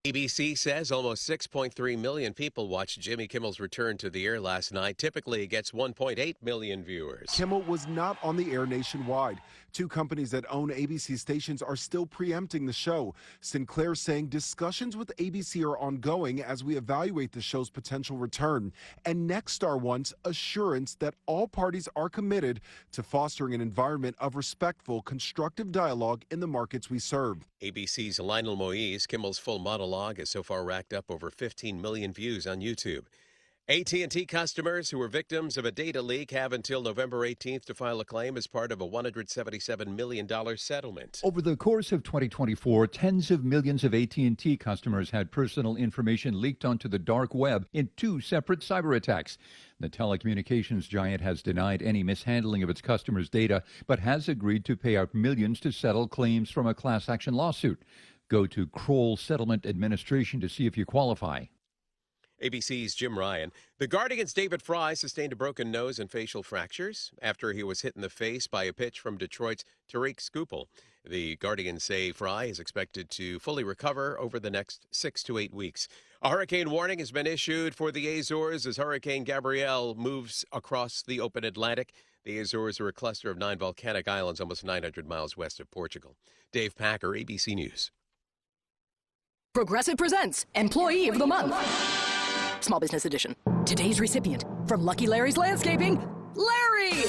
ABC says almost 6.3 million people watched Jimmy Kimmel's return to the air last night. Typically, it gets 1.8 million viewers. Kimmel was not on the air nationwide. Two companies that own ABC stations are still preempting the show. Sinclair saying discussions with ABC are ongoing as we evaluate the show's potential return. And Nexstar wants assurance that all parties are committed to fostering an environment of respectful, constructive dialogue in the markets we serve. ABC's Lionel Moise, Kimmel's full monologue, has so far racked up over 15 million views on YouTube. AT&T customers who were victims of a data leak have until November 18th to file a claim as part of a $177 million settlement. Over the course of 2024, tens of millions of AT&T customers had personal information leaked onto the dark web in two separate cyber attacks. The telecommunications giant has denied any mishandling of its customers' data, but has agreed to pay out millions to settle claims from a class action lawsuit. Go to Kroll Settlement Administration to see if you qualify. ABC's Jim Ryan. The Guardians' David Fry sustained a broken nose and facial fractures after he was hit in the face by a pitch from Detroit's Tariq Skubal. The Guardians say Fry is expected to fully recover over the next 6 to 8 weeks. A hurricane warning has been issued for the Azores as Hurricane Gabrielle moves across the open Atlantic. The Azores are a cluster of 9 volcanic islands almost 900 miles west of Portugal. Dave Packer, ABC News. Progressive presents Employee of the Month. Small Business Edition. Today's recipient from Lucky Larry's Landscaping, Larry!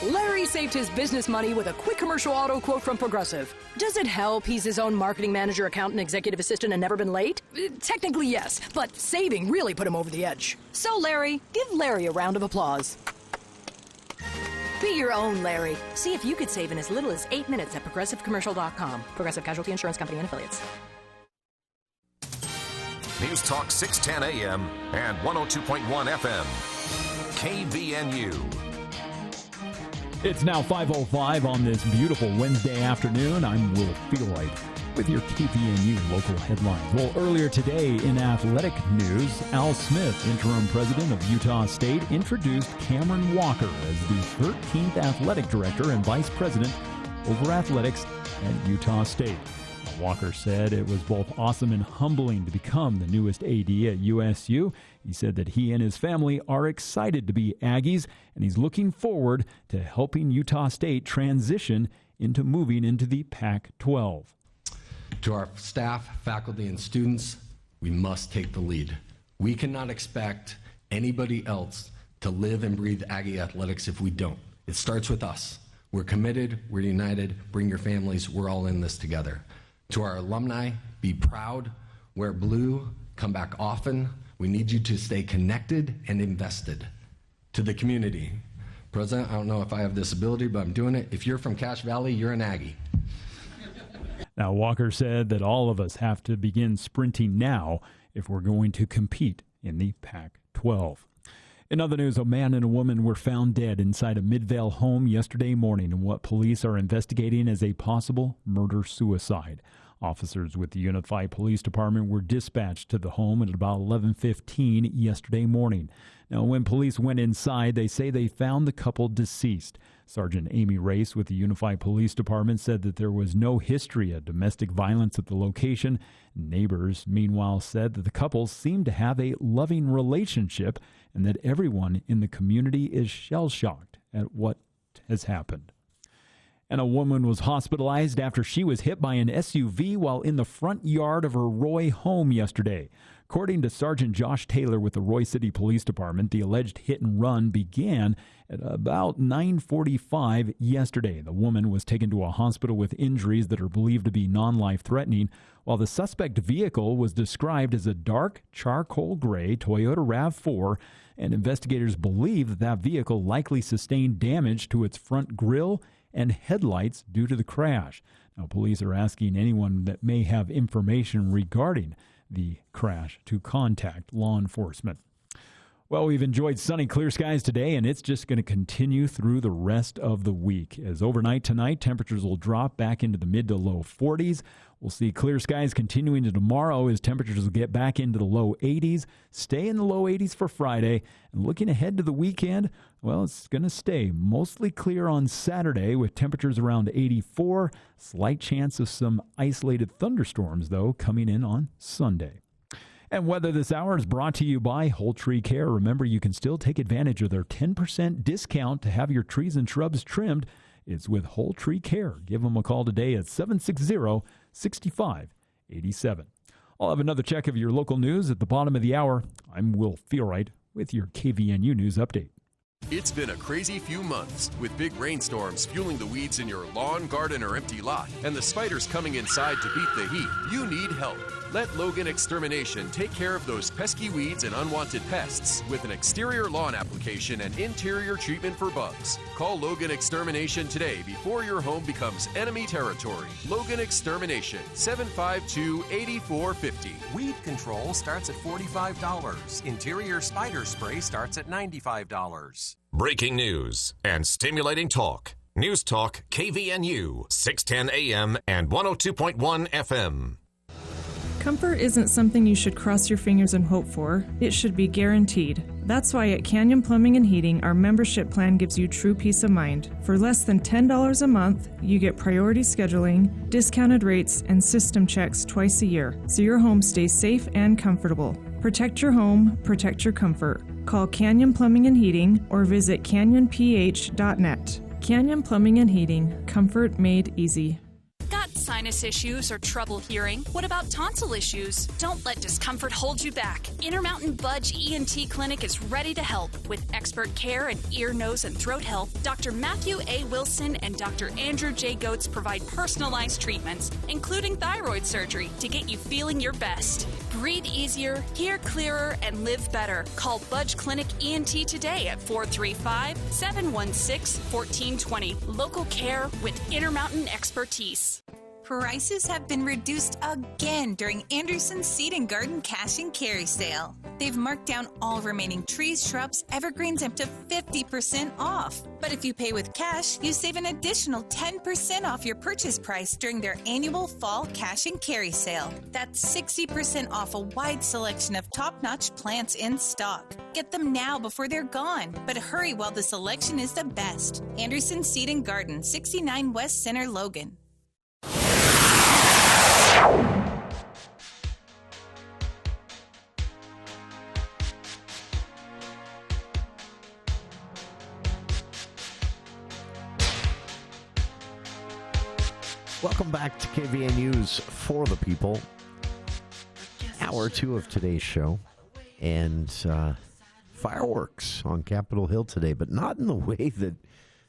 Larry saved his business money with a quick commercial auto quote from Progressive. Does it help he's his own marketing manager, accountant, executive assistant, and never been late? Technically, yes, but saving really put him over the edge. So, Larry, give Larry a round of applause. Be your own Larry. See if you could save in as little as 8 minutes at ProgressiveCommercial.com. Progressive Casualty Insurance Company and Affiliates. News Talk 610 AM and 102.1 FM. KVNU. It's now 5:05 on this beautiful Wednesday afternoon. I'm Will Feelwright with your KVNU local headlines. Well, earlier today in athletic news, Al Smith, interim president of Utah State, introduced Cameron Walker as the 13th athletic director and vice president over athletics at Utah State. Walker said it was both awesome and humbling to become the newest AD at USU. He said that he and his family are excited to be Aggies, and he's looking forward to helping Utah State transition into moving into the Pac-12. To our staff, faculty, and students, we must take the lead. We cannot expect anybody else to live and breathe Aggie athletics if we don't. It starts with us. We're committed, we're united, bring your families, we're all in this together. To our alumni, be proud, wear blue, come back often. We need you to stay connected and invested. To the community, President, I don't know if I have this ability, but I'm doing it. If you're from Cache Valley, you're an Aggie. Now, Walker said that all of us have to begin sprinting now if we're going to compete in the Pac-12. In other news, a man and a woman were found dead inside a Midvale home yesterday morning in what police are investigating as a possible murder-suicide. Officers with the Unified Police Department were dispatched to the home at about 11:15 yesterday morning. Now, when police went inside, they say they found the couple deceased. Sergeant Amy Race with the Unified Police Department said that there was no history of domestic violence at the location. Neighbors, meanwhile, said that the couple seemed to have a loving relationship and that everyone in the community is shell-shocked at what has happened. And a woman was hospitalized after she was hit by an SUV while in the front yard of her Roy home yesterday. According to Sergeant Josh Taylor with the Roy City Police Department, the alleged hit and run began at about 9:45 yesterday. The woman was taken to a hospital with injuries that are believed to be non-life-threatening, while the suspect vehicle was described as a dark charcoal gray Toyota RAV4, and investigators believe that that vehicle likely sustained damage to its front grille and headlights due to the crash. Now, police are asking anyone that may have information regarding the crash to contact law enforcement. Well, we've enjoyed sunny, clear skies today, and it's just going to continue through the rest of the week. As overnight tonight, temperatures will drop back into the mid to low 40s. We'll see clear skies continuing to tomorrow as temperatures will get back into the low 80s, stay in the low 80s for Friday. And looking ahead to the weekend, well, it's going to stay mostly clear on Saturday with temperatures around 84. Slight chance of some isolated thunderstorms, though, coming in on Sunday. And weather this hour is brought to you by Whole Tree Care. Remember, you can still take advantage of their 10% discount to have your trees and shrubs trimmed. It's with Whole Tree Care. Give them a call today at 760-6587. I'll have another check of your local news at the bottom of the hour. I'm Will Feelright with your KVNU News Update. It's been a crazy few months with big rainstorms fueling the weeds in your lawn, garden, or empty lot, and the spiders coming inside to beat the heat. You need help. Let Logan Extermination take care of those pesky weeds and unwanted pests with an exterior lawn application and interior treatment for bugs. Call Logan Extermination today before your home becomes enemy territory. Logan Extermination, 752-8450. Weed control starts at $45. Interior spider spray starts at $95. Breaking news and stimulating talk. News Talk KVNU, 610 AM and 102.1 FM. Comfort isn't something you should cross your fingers and hope for. It should be guaranteed. That's why at Canyon Plumbing and Heating, our membership plan gives you true peace of mind. For less than $10 a month, you get priority scheduling, discounted rates, and system checks twice a year, so your home stays safe and comfortable. Protect your home, protect your comfort. Call Canyon Plumbing and Heating or visit canyonph.net. Canyon Plumbing and Heating, comfort made easy. Got sinus issues or trouble hearing? What about tonsil issues? Don't let discomfort hold you back. Intermountain Budge ENT Clinic is ready to help with expert care in ear, nose, and throat health. Dr. Matthew A. Wilson and Dr. Andrew J. Goetz provide personalized treatments, including thyroid surgery, to get you feeling your best. Breathe easier, hear clearer, and live better. Call Budge Clinic ENT today at 435-716-1420. Local care with Intermountain expertise. Prices have been reduced again during Anderson's Seed and Garden Cash and Carry Sale. They've marked down all remaining trees, shrubs, evergreens up to 50% off. But if you pay with cash, you save an additional 10% off your purchase price during their annual Fall Cash and Carry Sale. That's 60% off a wide selection of top-notch plants in stock. Get them now before they're gone. But hurry while the selection is the best. Anderson's Seed and Garden, 69 West Center, Logan. Welcome back to KVNU's For the People. Hour 2 of today's show. And fireworks on Capitol Hill today, but not in the way that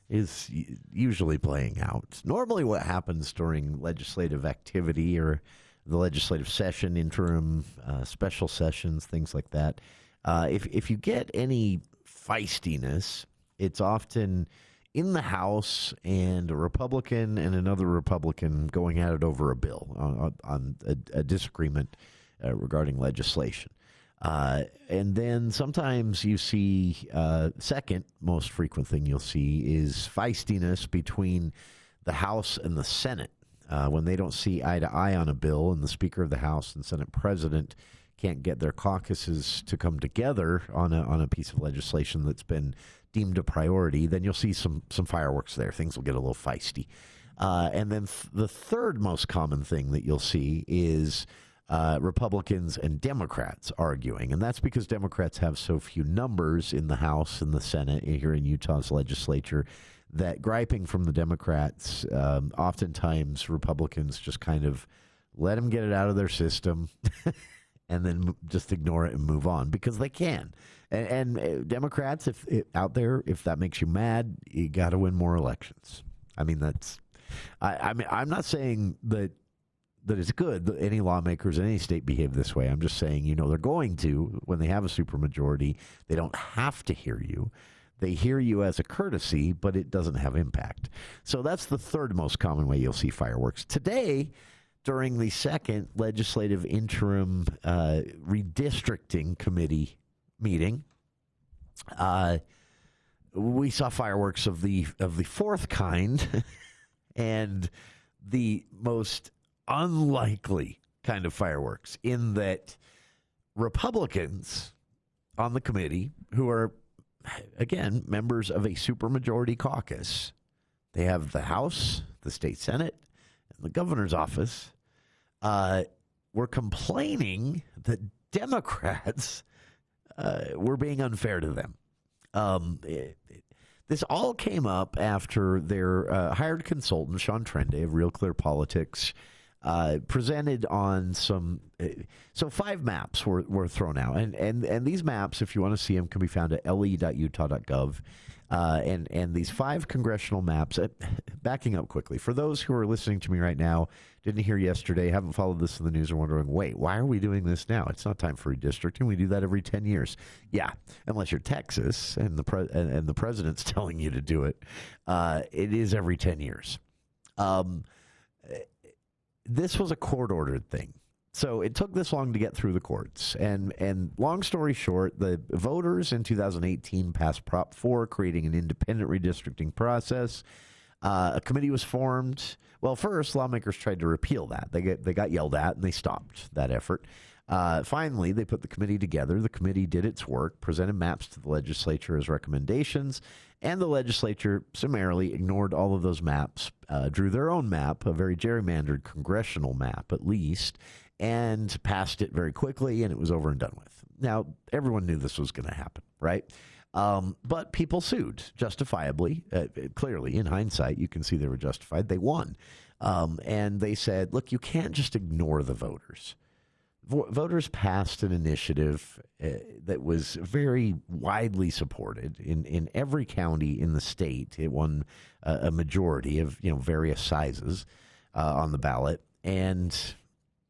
is usually playing out. Normally what happens during legislative activity or the legislative session, interim, special sessions, things like that, if you get any feistiness, it's often in the House and a Republican and another Republican going at it over a bill on a disagreement regarding legislation. And then sometimes you see, second most frequent thing you'll see is feistiness between the House and the Senate. When they don't see eye to eye on a bill and the Speaker of the House and Senate President can't get their caucuses to come together on a piece of legislation that's been deemed a priority, then you'll see some fireworks there. Things will get a little feisty. And then the third most common thing that you'll see is Republicans and Democrats arguing. And that's because Democrats have so few numbers in the House and the Senate here in Utah's legislature that griping from the Democrats, oftentimes Republicans just kind of let them get it out of their system and then just ignore it and move on because they can. And Democrats, if that makes you mad, you got to win more elections. I mean, I'm not saying that it's good that any lawmakers in any state behave this way. I'm just saying, they're going to, when they have a supermajority, they don't have to hear you. They hear you as a courtesy, but it doesn't have impact. So that's the third most common way you'll see fireworks. Today, during the second legislative interim redistricting committee meeting, We saw fireworks of the fourth kind and the most unlikely kind of fireworks, in that Republicans on the committee, who are, again, members of a supermajority caucus, they have the House, the state Senate, and the governor's office, were complaining that Democrats were being unfair to them. This all came up after their hired consultant, Sean Trende of Real Clear Politics, presented on some. So 5 maps were thrown out, and these maps, if you want to see them, can be found at le.utah.gov. And these 5 congressional maps. Backing up quickly, for those who are listening to me right now, didn't hear yesterday, haven't followed this in the news, are wondering, wait, why are we doing this now? It's not time for redistricting. We do that every 10 years. Yeah, unless you're Texas and the president's telling you to do it. It is every 10 years. This was a court-ordered thing. So it took this long to get through the courts. And long story short, the voters in 2018 passed Prop 4, creating an independent redistricting process. A committee was formed. Well, first, lawmakers tried to repeal that. They got yelled at, and they stopped that effort. Finally, they put the committee together. The committee did its work, presented maps to the legislature as recommendations, and the legislature summarily ignored all of those maps, drew their own map, a very gerrymandered congressional map at least, and passed it very quickly, and it was over and done with. Now, everyone knew this was going to happen, right? But people sued, justifiably. Clearly, in hindsight, you can see they were justified. They won. And they said, look, you can't just ignore the voters. Voters passed an initiative that was very widely supported in every county in the state. It won a majority of various sizes on the ballot, and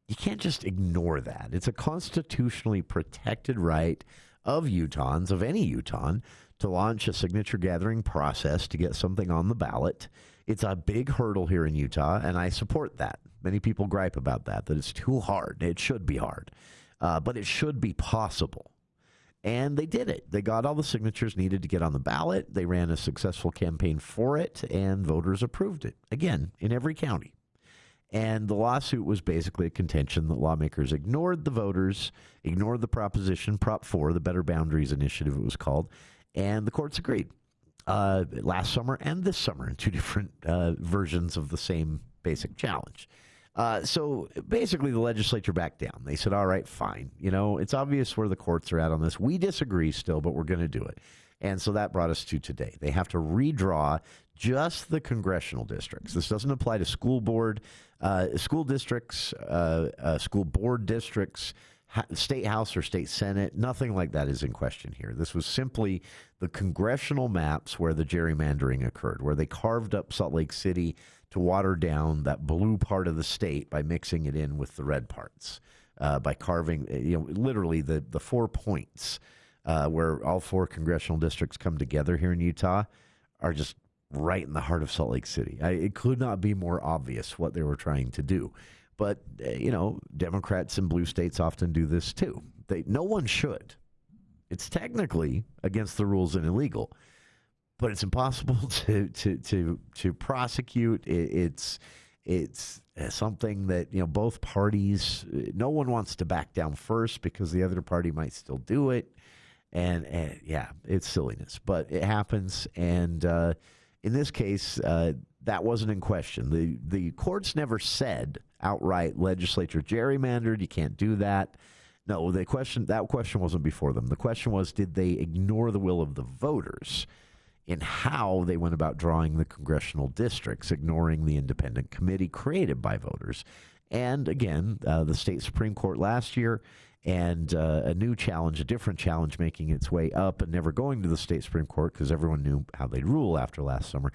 you can't just ignore that. It's a constitutionally protected right of Utahns, of any Utahn, to launch a signature gathering process to get something on the ballot. It's a big hurdle here in Utah, and I support that. Many people gripe about that it's too hard. It should be hard, but it should be possible. And they did it. They got all the signatures needed to get on the ballot. They ran a successful campaign for it, and voters approved it, again, in every county. And the lawsuit was basically a contention that lawmakers ignored the voters, ignored the proposition, Prop 4, the Better Boundaries Initiative it was called, and the courts agreed last summer and this summer in 2 different versions of the same basic challenge. So basically the legislature backed down. They said, all right, fine. It's obvious where the courts are at on this. We disagree still, but we're going to do it. And so that brought us to today. They have to redraw just the congressional districts. This doesn't apply to school board, school districts, school board districts, state house or state senate. Nothing like that is in question here. This was simply the congressional maps where the gerrymandering occurred, where they carved up Salt Lake City to water down that blue part of the state by mixing it in with the red parts, by carving, literally the 4 points where all 4 congressional districts come together here in Utah are just right in the heart of Salt Lake City. It could not be more obvious what they were trying to do. But, Democrats in blue states often do this too. No one should. It's technically against the rules and illegal, but it's impossible to prosecute. It's something that, both parties, no one wants to back down first because the other party might still do it. And yeah, it's silliness, but it happens. And in this case, that wasn't in question. The courts never said outright legislature gerrymandered. You can't do that. No, that question wasn't before them. The question was, did they ignore the will of the voters in how they went about drawing the congressional districts, ignoring the independent committee created by voters? And again, the state Supreme Court last year, and a new challenge, a different challenge making its way up and never going to the state Supreme Court because everyone knew how they'd rule after last summer,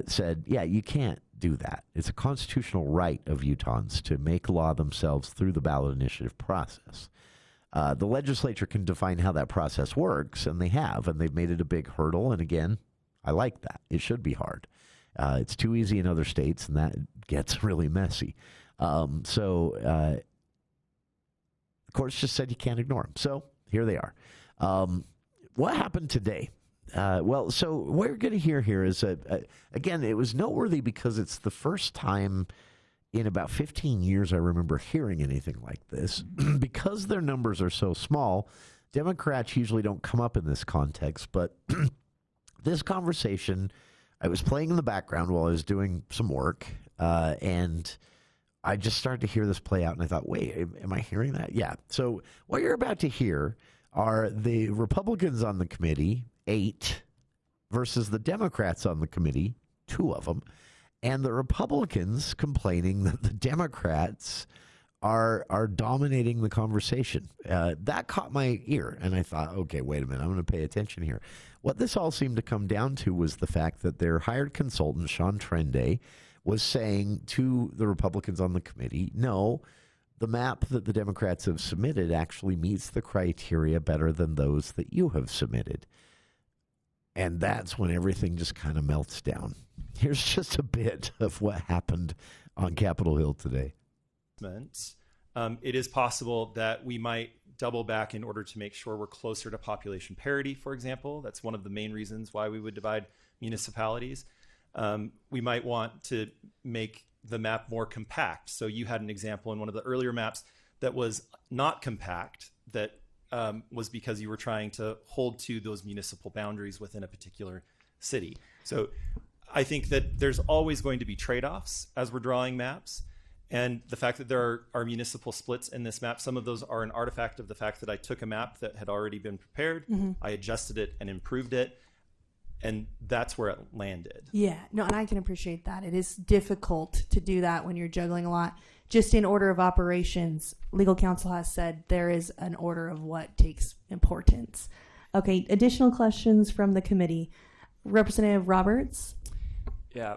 said, yeah, you can't do that. It's a constitutional right of Utahns to make law themselves through the ballot initiative process. The legislature can define how that process works, and they have, and they've made it a big hurdle. And again, I like that. It should be hard. It's too easy in other states, and that gets really messy. The courts just said you can't ignore them. So here they are. what happened today? Well, so what we're going to hear here is, again, it was noteworthy because it's the first time in about 15 years I remember hearing anything like this. Because their numbers are so small, Democrats usually don't come up in this context, but this conversation, I was playing in the background while I was doing some work, and I just started to hear this play out, and I thought, wait, am I hearing that? Yeah. So what you're about to hear are the Republicans on the committee, 8, versus the Democrats on the committee, 2 of them, and the Republicans complaining that the Democrats are dominating the conversation. That caught my ear, and I thought, okay, wait a minute, I'm going to pay attention here. What this all seemed to come down to was the fact that their hired consultant, Sean Trende, was saying to the Republicans on the committee, no, the map that the Democrats have submitted actually meets the criteria better than those that you have submitted. And that's when everything just kind of melts down. Here's just a bit of what happened on Capitol Hill today. It is possible that we might double back in order to make sure we're closer to population parity, for example. That's one of the main reasons why we would divide municipalities. We might want to make the map more compact. So you had an example in one of the earlier maps that was not compact, that was because you were trying to hold to those municipal boundaries within a particular city. So I think that there's always going to be trade-offs as we're drawing maps. And the fact that there are municipal splits in this map, some of those are an artifact of the fact that I took a map that had already been prepared, I adjusted it and improved it, and that's where it landed. Yeah, no, and I can appreciate that. It is difficult to do that when you're juggling a lot. Just in order of operations, legal counsel has said there is an order of what takes importance. Okay, additional questions from the committee. Representative Roberts? Yeah,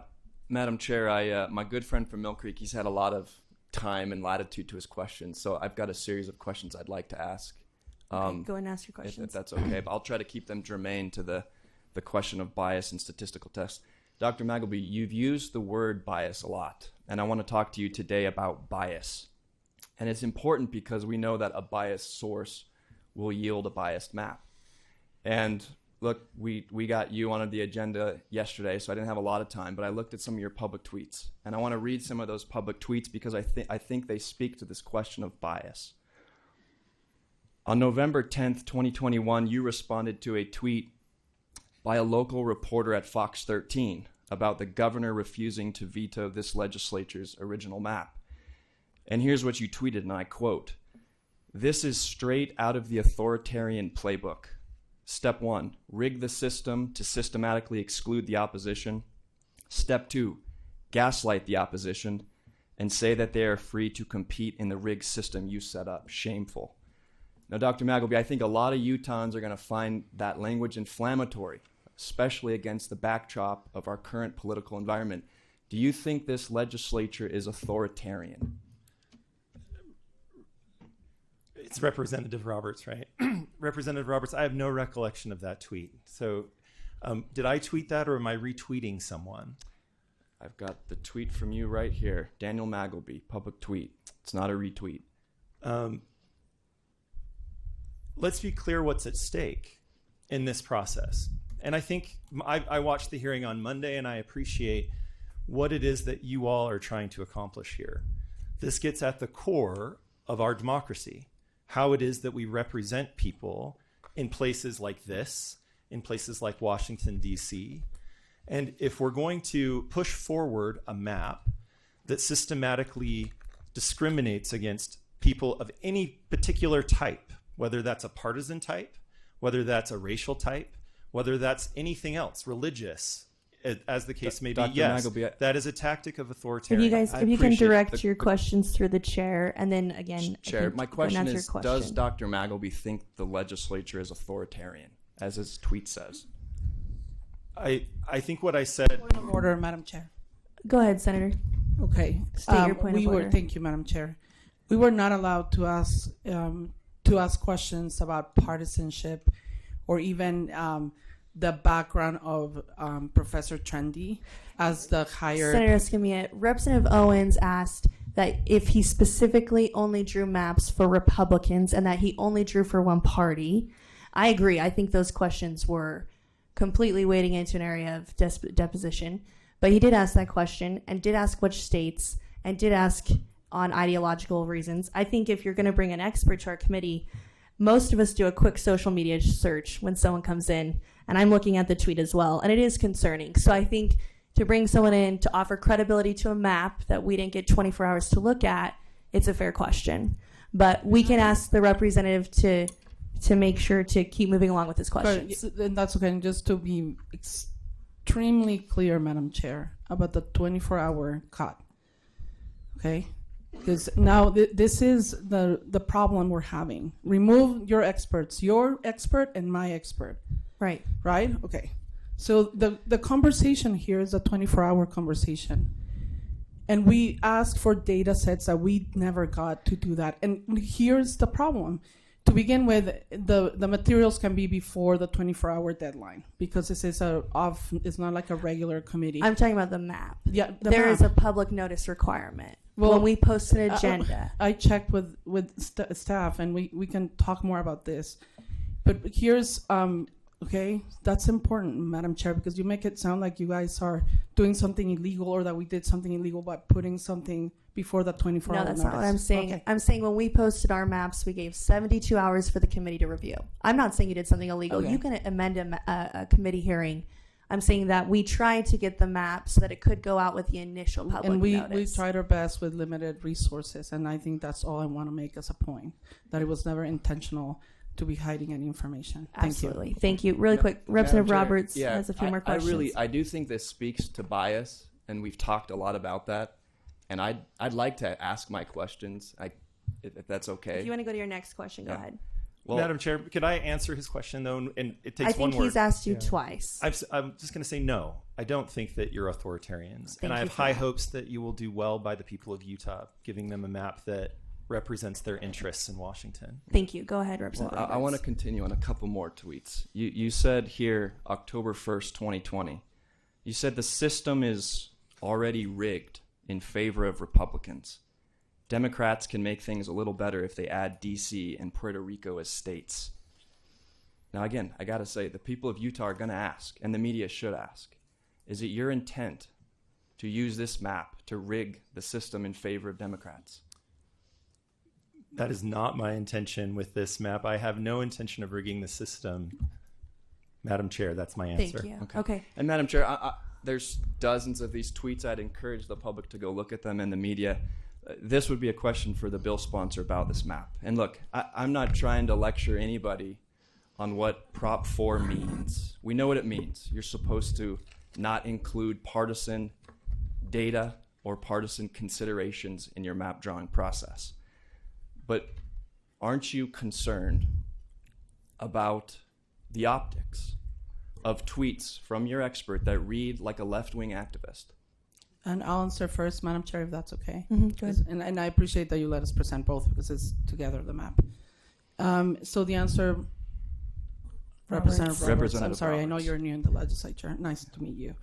Madam Chair, my good friend from Mill Creek, he's had a lot of time and latitude to his questions, so I've got a series of questions I'd like to ask. Okay, go ahead and ask your questions. If that's okay, but I'll try to keep them germane to the question of bias and statistical tests. Dr. Magleby, you've used the word bias a lot, and I want to talk to you today about bias. And it's important because we know that a biased source will yield a biased map. And look, we got you on the agenda yesterday, so I didn't have a lot of time, but I looked at some of your public tweets. And I want to read some of those public tweets because I think they speak to this question of bias. On November 10th, 2021, you responded to a tweet by a local reporter at Fox 13 about the governor refusing to veto this legislature's original map. And here's what you tweeted, and I quote, "This is straight out of the authoritarian playbook. Step 1, rig the system to systematically exclude the opposition. Step 2, gaslight the opposition and say that they are free to compete in the rigged system you set up. Shameful." Now, Dr. Magleby, I think a lot of Utahns are going to find that language inflammatory, especially against the backdrop of our current political environment. Do you think this legislature is authoritarian? It's Representative Roberts, right? Representative Roberts, I have no recollection of that tweet. So did I tweet that or am I retweeting someone? I've got the tweet from you right here. Daniel Magleby, public tweet. It's not a retweet. Let's be clear what's at stake in this process. And I think I watched the hearing on Monday, and I appreciate what it is that you all are trying to accomplish here. This gets at the core of our democracy, how it is that we represent people in places like this, in places like Washington, D.C. And if we're going to push forward a map that systematically discriminates against people of any particular type, whether that's a partisan type, whether that's a racial type, whether that's anything else, religious, as the case may be, Dr. yes, Magleby, that is a tactic of If authoritarian. you can direct your questions through the chair, and then again, Chair, my question is, does Dr. Magleby think the legislature is authoritarian, as his tweet says? I think what I said... Point of order, Madam Chair. Go ahead, Senator. Okay. State your point of order. Thank you, Madam Chair. We were not allowed to ask questions about partisanship or even the background of Professor Trendy as the hired... Senator Escamilla, Representative Owens asked that if he specifically only drew maps for Republicans and that he only drew for one party, I agree. I think those questions were completely wading into an area of deposition. But he did ask that question and did ask which states and did ask on ideological reasons. I think if you're going to bring an expert to our committee, most of us do a quick social media search when someone comes in, and I'm looking at the tweet as well, and it is concerning. So I think to bring someone in to offer credibility to a map that we didn't get 24 hours to look at, it's a fair question. But we can ask the representative to make sure to keep moving along with his questions. And that's okay. And just to be extremely clear, Madam Chair, about the 24-hour cut, okay? Because now this is the problem we're having. Remove your experts, your expert and my expert. Right. Right? Okay. So the conversation here is a 24-hour conversation. And we asked for data sets that we never got to do that. And here's the problem. To begin with, the materials can be before the 24-hour deadline because this is it's not like a regular committee. I'm talking about the map. Yeah, there is a public notice requirement. Well, when we post an agenda. I checked with staff, and we can talk more about this. But here's, okay, that's important, Madam Chair, because you make it sound like you guys are doing something illegal or that we did something illegal by putting something before the 24 hours. No, that's not what I'm saying. Okay. I'm saying when we posted our maps, we gave 72 hours for the committee to review. I'm not saying you did something illegal. Okay. You can amend a committee hearing. I'm saying that we tried to get the map so that it could go out with the initial public and notice. we tried our best with limited resources, and I think that's all I want to make as a point, that it was never intentional to be hiding any information. Absolutely. Thank you. Really quick, Representative Roberts has a few more questions. I do think this speaks to bias, and we've talked a lot about that. And I'd like to ask my questions, if that's okay. If you want to go to your next question, go ahead. Well, Madam Chair, could I answer his question, though? And it takes one word. I think he's asked you twice. I'm just going to say no. I don't think that you're authoritarians. And I have high hopes that you will do well by the people of Utah, giving them a map that represents their interests in Washington. Thank you. Go ahead, Representative Roberts. I want to continue on a couple more tweets. You said here, October 1st, 2020, you said the system is already rigged in favor of Republicans. Democrats can make things a little better if they add D.C. and Puerto Rico as states. Now, again, I got to say, the people of Utah are going to ask, and the media should ask, is it your intent to use this map to rig the system in favor of Democrats? That is not my intention with this map. I have no intention of rigging the system. Madam Chair, that's my answer. Thank you. Okay. And Madam Chair, there's dozens of these tweets. I'd encourage the public to go look at them in the media. This would be a question for the bill sponsor about this map. And look, I'm not trying to lecture anybody on what Prop 4 means. We know what it means. You're supposed to not include partisan data or partisan considerations in your map drawing process. But aren't you concerned about the optics of tweets from your expert that read like a left-wing activist? And I'll answer first, Madam Chair, if that's okay. Good. And I appreciate that you let us present both because it's together the map. So the answer, Representative Roberts. I'm sorry, Roberts. I know you're new in the legislature. Nice to meet you.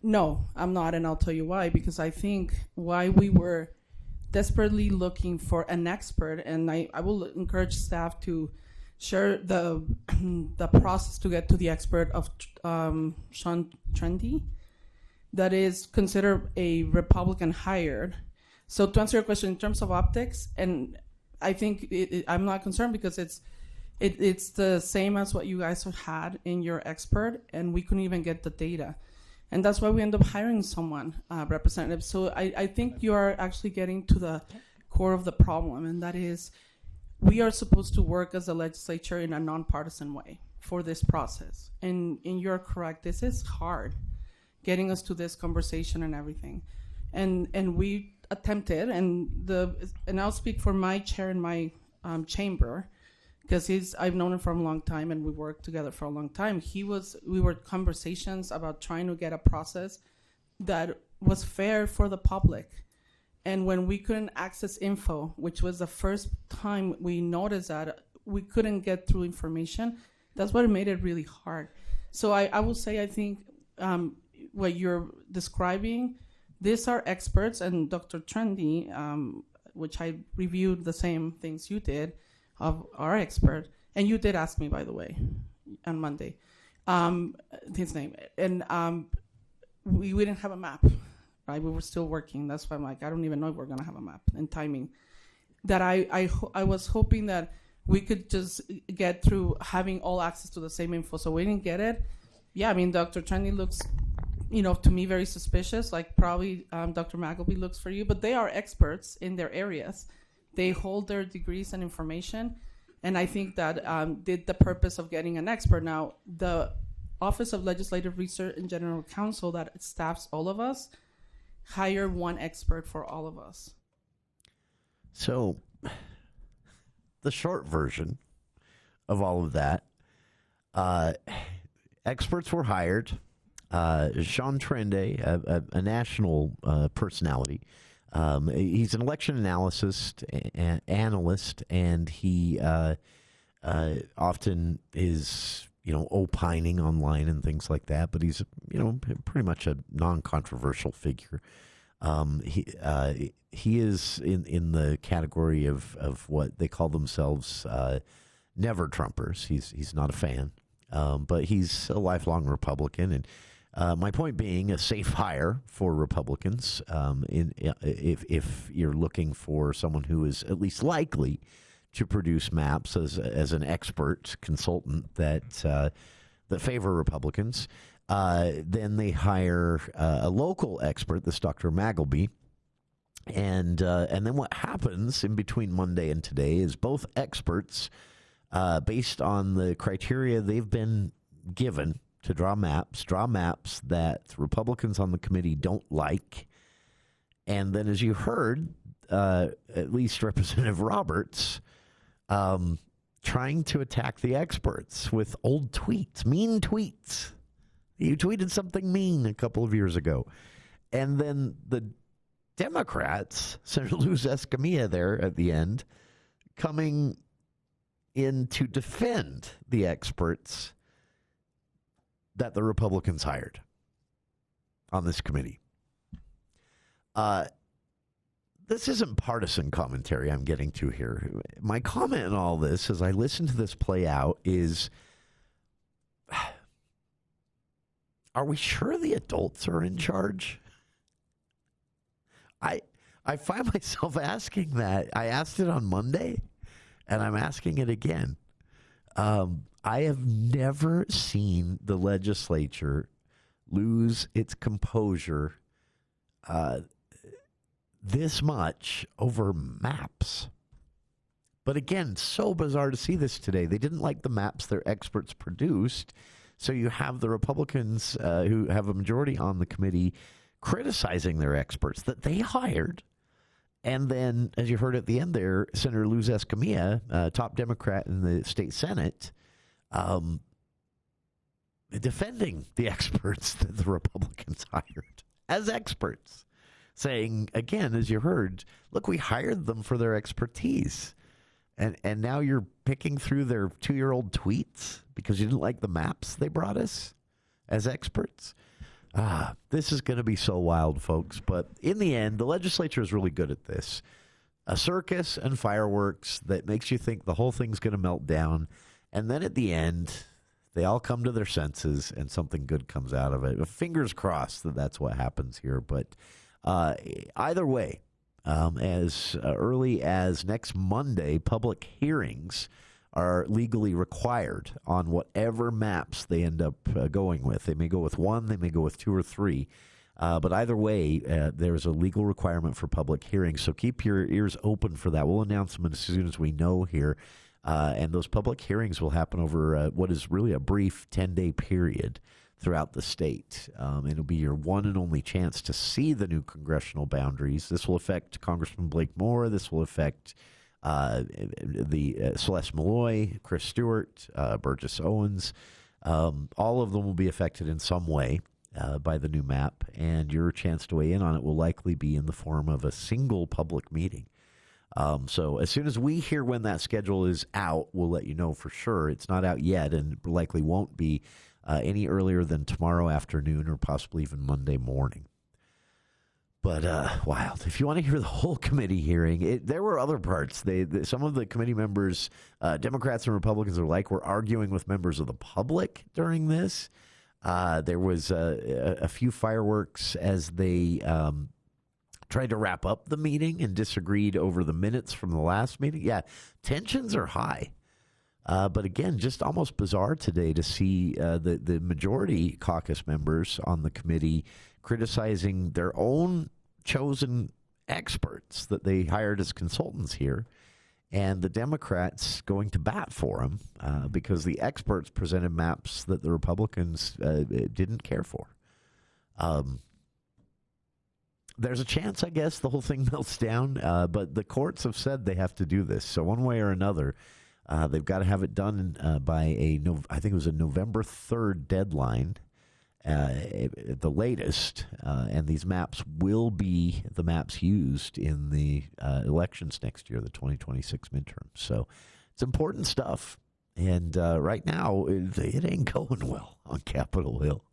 No, I'm not, and I'll tell you why. Because I think why we were desperately looking for an expert, and I will encourage staff to share the process to get to the expert of Sean Trendy, that is considered a Republican hired. So to answer your question in terms of optics, and I think I'm not concerned because it's the same as what you guys had in your expert, and we couldn't even get the data. And that's why we end up hiring someone, Representative. So I think you are actually getting to the core of the problem, and that is we are supposed to work as a legislature in a nonpartisan way for this process. And you're correct, this is hard, getting us to this conversation and everything. And we attempted, and I'll speak for my chair in my chamber, because I've known him for a long time and we worked together for a long time. We were conversations about trying to get a process that was fair for the public. And when we couldn't access info, which was the first time we noticed that we couldn't get through information, that's what made it really hard. So I will say, I think what you're describing, these are experts, and Dr. Trendy, which I reviewed the same things you did, of our expert, And you did ask me, by the way, on Monday, his name. And we didn't have a map, right? We were still working. That's why I'm like, I don't even know if we're going to have a map and timing. That I was hoping that we could just get through having all access to the same info. So we didn't get it. Yeah, I mean, Dr. Trendy looks, to me very suspicious. Like probably Dr. Magleby looks for you. But they are experts in their areas. They hold their degrees and information. And I think that did the purpose of getting an expert. Now, the Office of Legislative Research and General Counsel that staffs all of us hire one expert for all of us. So the short version of all of that, experts were hired. Sean Trende, a national personality, he's an election analyst, and he often is, opining online and things like that. But he's, pretty much a non-controversial figure. He is in the category of what they call themselves never Trumpers. He's not a fan, but he's a lifelong Republican. And my point being, a safe hire for Republicans. If you're looking for someone who is at least likely to produce maps as an expert consultant that favor Republicans, then they hire a local expert, this Dr. Magleby, and then what happens in between Monday and today is both experts, based on the criteria they've been given to draw maps that Republicans on the committee don't like. And then, as you heard, at least Representative Roberts trying to attack the experts with old tweets, mean tweets. You tweeted something mean a couple of years ago. And then the Democrats, Senator Luz Escamilla there at the end, coming in to defend the experts that the Republicans hired on this committee. This isn't partisan commentary I'm getting to here. My comment in all this, as I listen to this play out, is, are we sure the adults are in charge? I find myself asking that. I asked it on Monday, and I'm asking it again. I have never seen the legislature lose its composure this much over maps. But again, so bizarre to see this today. They didn't like the maps their experts produced, so you have the Republicans who have a majority on the committee criticizing their experts that they hired. And then, as you heard at the end there, Senator Luz Escamilla, top Democrat in the state Senate, defending the experts that the Republicans hired as experts, saying, again, as you heard, look, we hired them for their expertise. And now you're picking through their 2-year-old tweets because you didn't like the maps they brought us as experts. This is going to be so wild, folks. But in the end, the legislature is really good at this. A circus and fireworks that makes you think the whole thing's going to melt down. And then at the end, they all come to their senses and something good comes out of it. Fingers crossed that that's what happens here. But either way, as early as next Monday, public hearings are legally required on whatever maps they end up going with. They may go with one, they may go with 2 or 3. But either way, there's a legal requirement for public hearings. So keep your ears open for that. We'll announce them as soon as we know here. And those public hearings will happen over what is really a brief 10-day period throughout the state. It'll be your one and only chance to see the new congressional boundaries. This will affect Congressman Blake Moore. This will affect Celeste Malloy, Chris Stewart, Burgess Owens. All of them will be affected in some way by the new map, and your chance to weigh in on it will likely be in the form of a single public meeting. So as soon as we hear when that schedule is out, we'll let you know for sure. It's not out yet and likely won't be any earlier than tomorrow afternoon or possibly even Monday morning. But wild. If you want to hear the whole committee hearing, there were other parts. Some of the committee members, Democrats and Republicans alike, were arguing with members of the public during this. There was a few fireworks as they tried to wrap up the meeting and disagreed over the minutes from the last meeting. Yeah, tensions are high. But again, just almost bizarre today to see the majority caucus members on the committee criticizing their own chosen experts that they hired as consultants here, and the Democrats going to bat for them because the experts presented maps that the Republicans didn't care for. There's a chance, I guess, the whole thing melts down, but the courts have said they have to do this. So one way or another, they've got to have it done by I think it was a November 3rd deadline. At the latest, and these maps will be the maps used in the elections next year, the 2026 midterms. So it's important stuff. And right now, it ain't going well on Capitol Hill.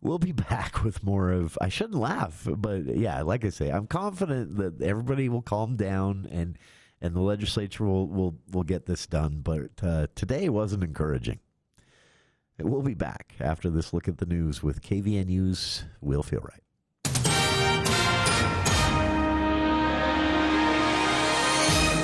We'll be back with more of, I shouldn't laugh, but yeah, like I say, I'm confident that everybody will calm down and the legislature will get this done. But today wasn't encouraging. We'll be back after this look at the news with KVNU's Will Feel Right.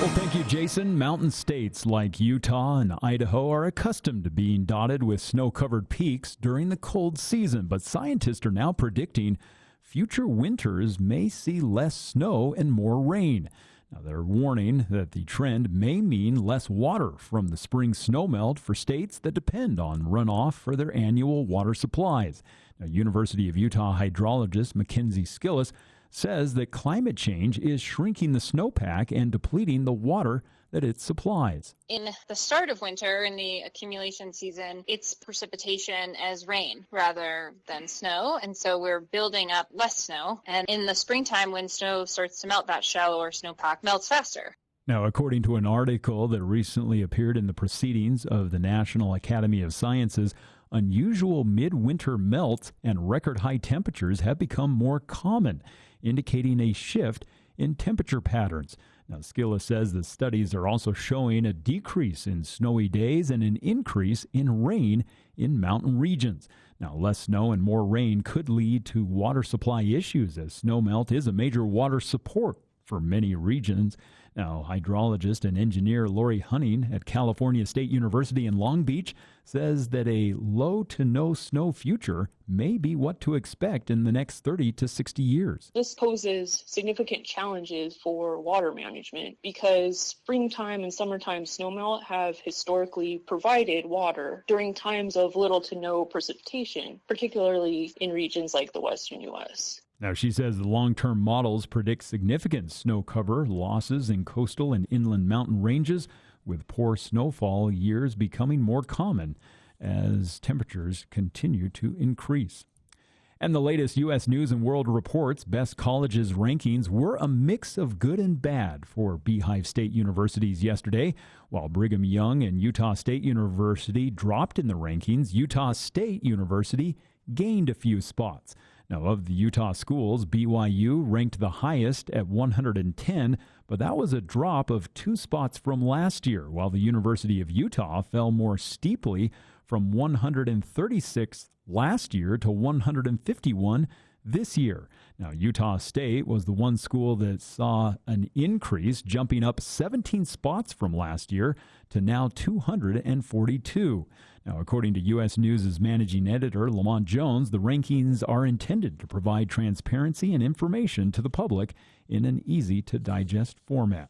Well, thank you, Jason. Mountain states like Utah and Idaho are accustomed to being dotted with snow-covered peaks during the cold season, but scientists are now predicting future winters may see less snow and more rain. Now, they're warning that the trend may mean less water from the spring snowmelt for states that depend on runoff for their annual water supplies. Now, University of Utah hydrologist Mackenzie Skillis says that climate change is shrinking the snowpack and depleting the water that it supplies. In the start of winter, in the accumulation season, it's precipitation as rain rather than snow. And so we're building up less snow. And in the springtime, when snow starts to melt, that shallower snowpack melts faster. Now, according to an article that recently appeared in the Proceedings of the National Academy of Sciences, unusual midwinter melts and record high temperatures have become more common, indicating a shift in temperature patterns. Now, Skilla says the studies are also showing a decrease in snowy days and an increase in rain in mountain regions. Now, less snow and more rain could lead to water supply issues, as snowmelt is a major water support for many regions. Now, hydrologist and engineer Lori Hunning at California State University in Long Beach says that a low to no snow future may be what to expect in the next 30 to 60 years. This poses significant challenges for water management because springtime and summertime snowmelt have historically provided water during times of little to no precipitation, particularly in regions like the western U.S. Now, she says the long-term models predict significant snow cover losses in coastal and inland mountain ranges, with poor snowfall years becoming more common as temperatures continue to increase. And the latest U.S. News and World Report's best colleges rankings were a mix of good and bad for Beehive State Universities yesterday. While Brigham Young and Utah State University dropped in the rankings, Utah State University gained a few spots. Now, of the Utah schools, BYU ranked the highest at 110, but that was a drop of 2 spots from last year, while the University of Utah fell more steeply from 136th last year to 151 this year. Now, Utah State was the one school that saw an increase, jumping up 17 spots from last year to now 242. Now, according to U.S. News' managing editor, Lamont Jones, the rankings are intended to provide transparency and information to the public in an easy-to-digest format.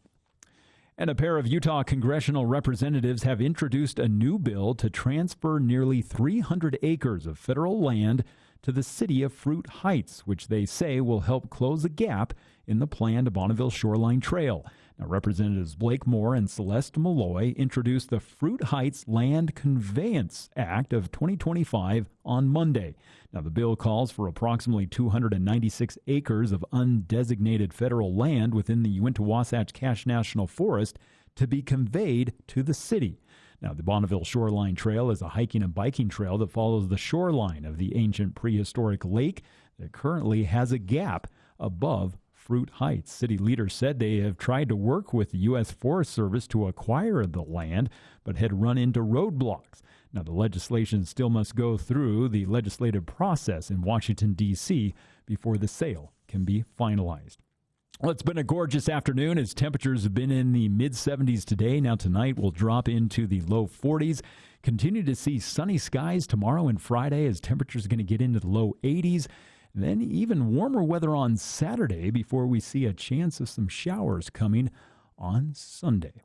And a pair of Utah congressional representatives have introduced a new bill to transfer nearly 300 acres of federal land to the city of Fruit Heights, which they say will help close a gap in the planned Bonneville Shoreline Trail. Now, Representatives Blake Moore and Celeste Malloy introduced the Fruit Heights Land Conveyance Act of 2025 on Monday. Now, the bill calls for approximately 296 acres of undesignated federal land within the Uinta Wasatch Cache National Forest to be conveyed to the city. Now, the Bonneville Shoreline Trail is a hiking and biking trail that follows the shoreline of the ancient prehistoric lake that currently has a gap above Fruit Heights. City leaders said they have tried to work with the U.S. Forest Service to acquire the land, but had run into roadblocks. Now, the legislation still must go through the legislative process in Washington, D.C. before the sale can be finalized. Well, it's been a gorgeous afternoon as temperatures have been in the mid-70s today. Now tonight will drop into the low 40s. Continue to see sunny skies tomorrow and Friday as temperatures are going to get into the low 80s. Then even warmer weather on Saturday before we see a chance of some showers coming on Sunday.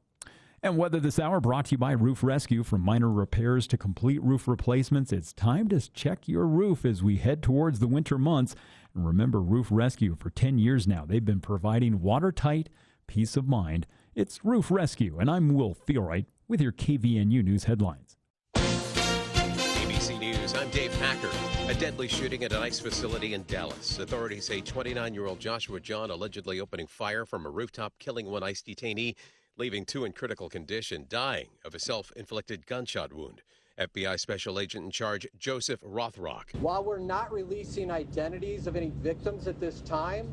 And weather this hour brought to you by Roof Rescue. From minor repairs to complete roof replacements, it's time to check your roof as we head towards the winter months. And remember, Roof Rescue, for 10 years now, they've been providing watertight peace of mind. It's Roof Rescue, and I'm Will Feelwright with your KVNU News headlines. ABC News, I'm Dave Packer. A deadly shooting at an ICE facility in Dallas. Authorities say 29-year-old Joshua John allegedly opening fire from a rooftop, killing one ICE detainee, leaving two in critical condition, dying of a self-inflicted gunshot wound. FBI Special Agent in Charge Joseph Rothrock. While we're not releasing identities of any victims at this time,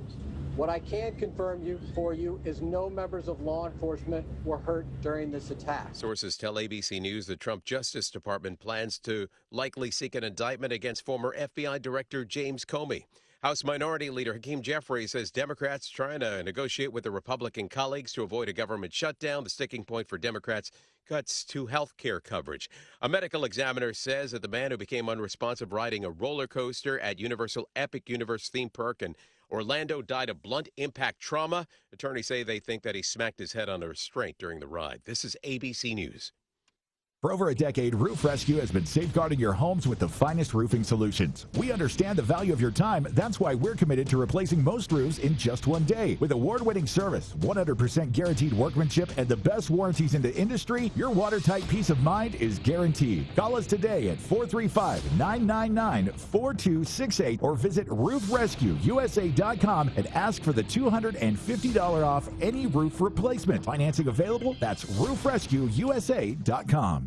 what I can confirm for you is no members of law enforcement were hurt during this attack. Sources tell ABC News the Trump Justice Department plans to likely seek an indictment against former FBI Director James Comey. House Minority Leader Hakeem Jeffries says Democrats trying to negotiate with their Republican colleagues to avoid a government shutdown. The sticking point for Democrats, cuts to health care coverage. A medical examiner says that the man who became unresponsive riding a roller coaster at Universal Epic Universe theme park in Orlando died of blunt impact trauma. Attorneys say they think that he smacked his head on a restraint during the ride. This is ABC News. For over a decade, Roof Rescue has been safeguarding your homes with the finest roofing solutions. We understand the value of your time. That's why we're committed to replacing most roofs in just one day. With award-winning service, 100% guaranteed workmanship, and the best warranties in the industry, your watertight peace of mind is guaranteed. Call us today at 435-999-4268 or visit roofrescueusa.com and ask for the $250 off any roof replacement. Financing available? That's roofrescueusa.com.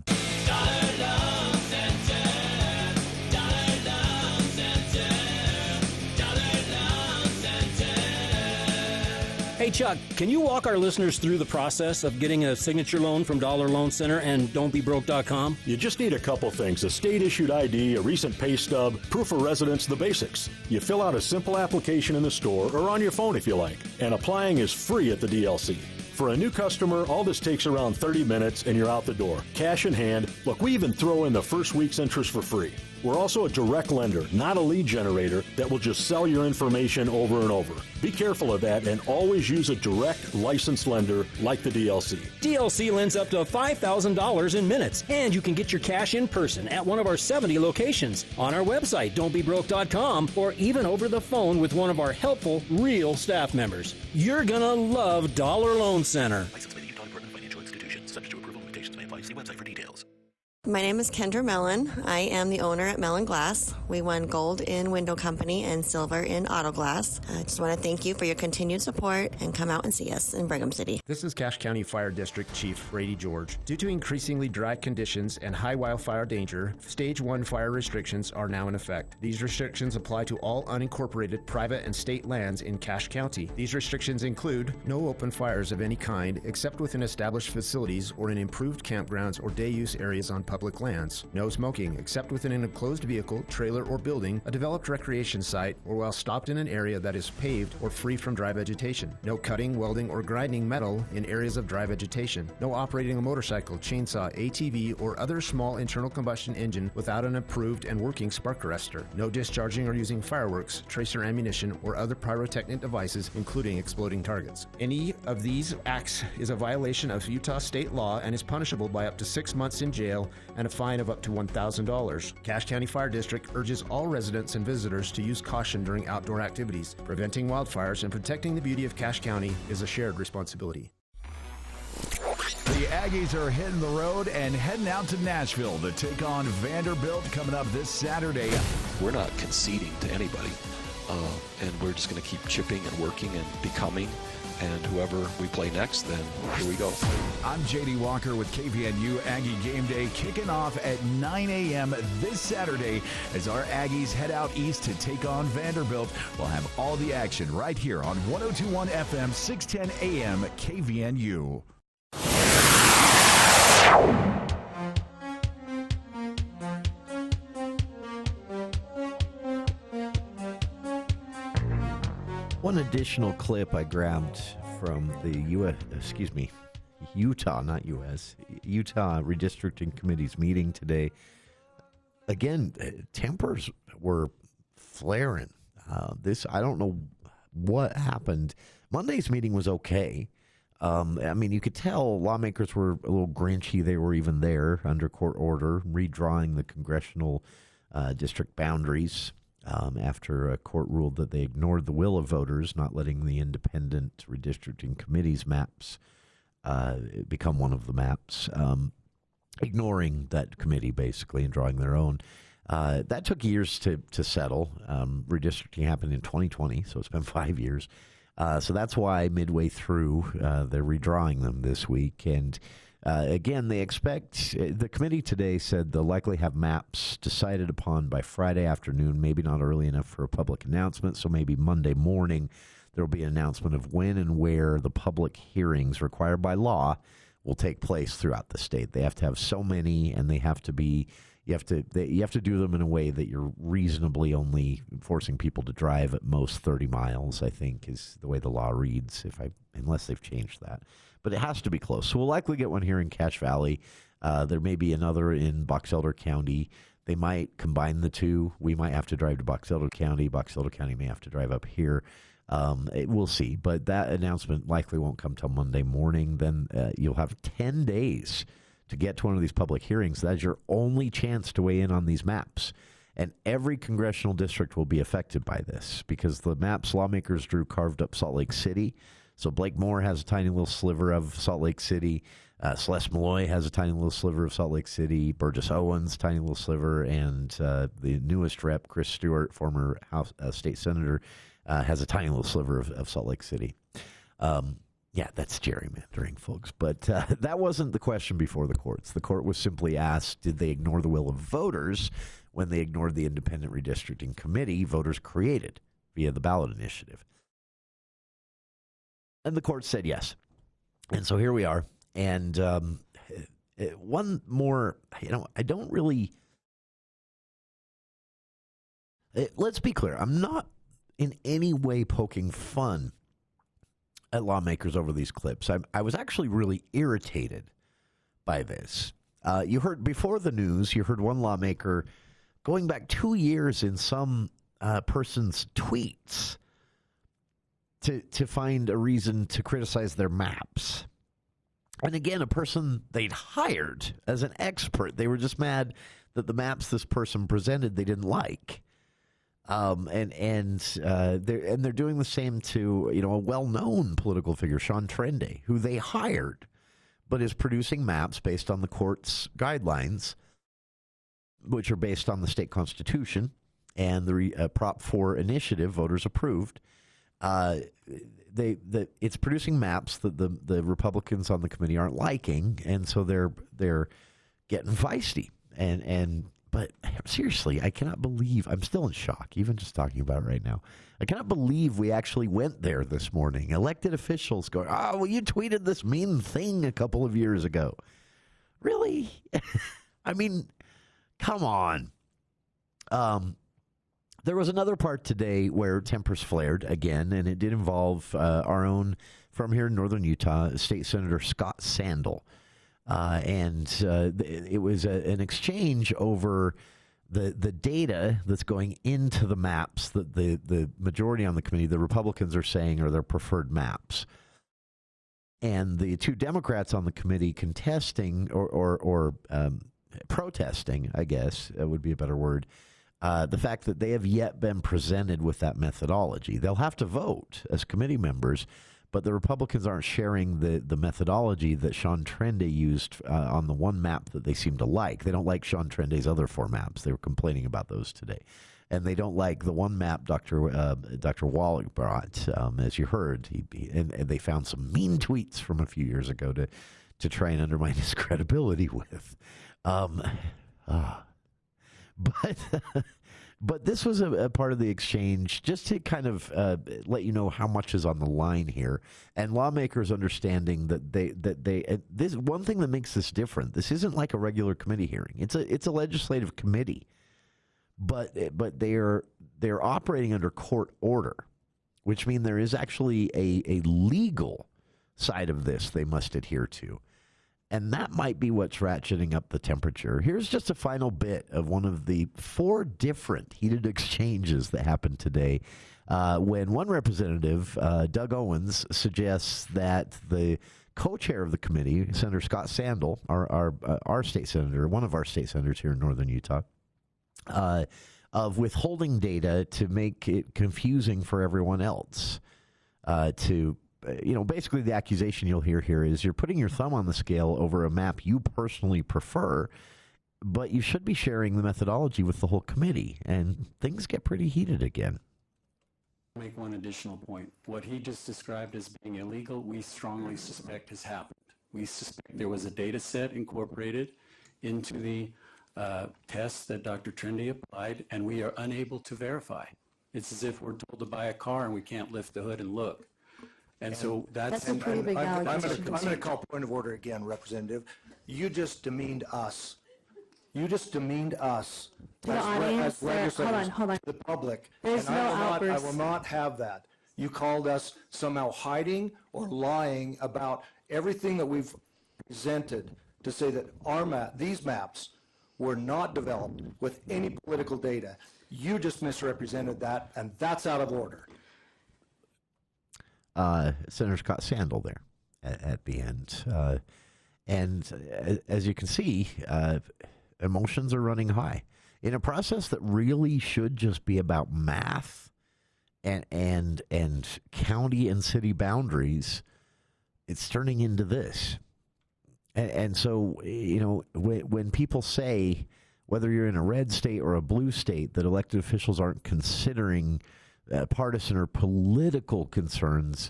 Hey, Chuck, can you walk our listeners through the process of getting a signature loan from Dollar Loan Center and don'tbebroke.com? You just need a couple things: a state-issued ID, a recent pay stub, proof of residence, the basics. You fill out a simple application in the store or on your phone if you like, and applying is free at the DLC. For a new customer, all this takes around 30 minutes and you're out the door. Cash in hand. Look, we even throw in the first week's interest for free. We're also a direct lender, not a lead generator that will just sell your information over and over. Be careful of that and always use a direct licensed lender like the DLC. DLC lends up to $5,000 in minutes, and you can get your cash in person at one of our 70 locations, on our website, don'tbebroke.com, or even over the phone with one of our helpful, real staff members. You're gonna love Dollar Loan Center. Licensed by the Utah Department of Financial Institutions. Subject to approval, limitations may apply. See website for details. My name is Kendra Mellon. I am the owner at Mellon Glass. We won gold in Window Company and silver in Auto Glass. I just want to thank you for your continued support and come out and see us in Brigham City. This is Cache County Fire District Chief Brady George. Due to increasingly dry conditions and high wildfire danger, Stage 1 fire restrictions are now in effect. These restrictions apply to all unincorporated private and state lands in Cache County. These restrictions include no open fires of any kind except within established facilities or in improved campgrounds or day-use areas on public lands. No smoking except within an enclosed vehicle, trailer, or building, a developed recreation site, or while stopped in an area that is paved or free from dry vegetation. No cutting, welding, or grinding metal in areas of dry vegetation. No operating a motorcycle, chainsaw, ATV, or other small internal combustion engine without an approved and working spark arrestor. No discharging or using fireworks, tracer ammunition, or other pyrotechnic devices, including exploding targets. Any of these acts is a violation of Utah state law and is punishable by up to 6 months in jail and a fine of up to $1,000. Cache County Fire District urges all residents and visitors to use caution during outdoor activities. Preventing wildfires and protecting the beauty of Cache County is a shared responsibility. The Aggies are hitting the road and heading out to Nashville to take on Vanderbilt coming up this Saturday. We're not conceding to anybody, and we're just going to keep chipping and working and becoming. and whoever we play next, then here we go. I'm J.D. Walker with KVNU Aggie Game Day, kicking off at 9 a.m. this Saturday as our Aggies head out east to take on Vanderbilt. We'll have all the action right here on 102.1 FM, 610 a.m. KVNU. One additional clip I grabbed from the Utah Redistricting Committee's meeting today. Again, tempers were flaring. I don't know what happened. Monday's meeting was okay. I mean, you could tell lawmakers were a little grinchy. They were even there under court order, redrawing the congressional district boundaries after a court ruled that they ignored the will of voters, not letting the independent redistricting committee's maps become one of the maps, ignoring that committee basically and drawing their own. That took years to settle. Redistricting happened in 2020, so it's been 5 years. So that's why midway through, they're redrawing them this week. And again, they expect, the committee today said they'll likely have maps decided upon by Friday afternoon, maybe not early enough for a public announcement. So maybe Monday morning, there'll be an announcement of when and where the public hearings required by law will take place throughout the state. They have to have so many, and they have to be, you have to do them in a way that you're reasonably only forcing people to drive at most 30 miles, I think, is the way the law reads, unless they've changed that. But it has to be close. So we'll likely get one here in Cache Valley. There may be another in Box Elder County. They might combine the two. We might have to drive to Box Elder County. Box Elder County may have to drive up here. We'll see. But that announcement likely won't come till Monday morning. Then you'll have 10 days to get to one of these public hearings. That's your only chance to weigh in on these maps. And every congressional district will be affected by this because the maps lawmakers drew carved up Salt Lake City. So Blake Moore has a tiny little sliver of Salt Lake City. Celeste Malloy has a tiny little sliver of Salt Lake City. Burgess Owens, tiny little sliver. And the newest rep, Chris Stewart, former House state senator, has a tiny little sliver of Salt Lake City. Yeah, that's gerrymandering, folks. But that wasn't the question before the courts. The court was simply asked, did they ignore the will of voters when they ignored the independent redistricting committee voters created via the ballot initiative? And the court said yes. And so here we are. And one more, I don't really... let's be clear. I'm not in any way poking fun at lawmakers over these clips. I was actually really irritated by this. You heard before the news, you heard one lawmaker going back 2 years in some person's tweets to find a reason to criticize their maps. And again, a person they'd hired as an expert. They were just mad that the maps this person presented they didn't like. And they're doing the same to a well-known political figure, Sean Trende, who they hired, but is producing maps based on the court's guidelines, which are based on the state constitution and the Prop 4 initiative voters approved. It's producing maps that the Republicans on the committee aren't liking, and so they're getting feisty. But seriously, I cannot believe, I'm still in shock, even just talking about it right now. I cannot believe we actually went there this morning. Elected officials going, oh, well, you tweeted this mean thing a couple of years ago. Really? I mean, come on. There was another part today where tempers flared again, and it did involve our own, from here in northern Utah, State Senator Scott Sandel. It was an exchange over the data that's going into the maps that the majority on the committee, the Republicans, are saying are their preferred maps. And the two Democrats on the committee contesting or protesting, I guess would be a better word, the fact that they have yet been presented with that methodology. They'll have to vote as committee members, but the Republicans aren't sharing the methodology that Sean Trende used on the one map that they seem to like. They don't like Sean Trende's other four maps. They were complaining about those today. and they don't like the one map Dr. Wallach brought, as you heard. And they found some mean tweets from a few years ago to try and undermine his credibility with. But this was a part of the exchange just to kind of let you know how much is on the line here, and lawmakers understanding that this one thing that makes this different. This isn't like a regular committee hearing. It's a legislative committee, but they're operating under court order, which means there is actually a legal side of this they must adhere to. And that might be what's ratcheting up the temperature. Here's just a final bit of one of the 4 different heated exchanges that happened today when one representative, Doug Owens, suggests that the co-chair of the committee, Senator Scott Sandel, our state senator, one of our state senators here in northern Utah, of withholding data to make it confusing for everyone else basically the accusation you'll hear here is you're putting your thumb on the scale over a map you personally prefer, but you should be sharing the methodology with the whole committee, and things get pretty heated again. Make one additional point. What he just described as being illegal, we strongly suspect has happened. We suspect there was a data set incorporated into the tests that Dr. Trendy applied, and we are unable to verify. It's as if we're told to buy a car and we can't lift the hood and look. And so that's a pretty big allegation. I'm going to call point of order again, Representative. You just demeaned us. You just demeaned us as legislators, hold on. the public. There's and no I outburst. will not have that. You called us somehow hiding or lying about everything that we've presented to say that these maps were not developed with any political data. You just misrepresented that, and that's out of order. Senator Scott Sandel there at the end. And as you can see, emotions are running high. In a process that really should just be about math and county and city boundaries, it's turning into this. And so, when people say, whether you're in a red state or a blue state, that elected officials aren't considering partisan or political concerns,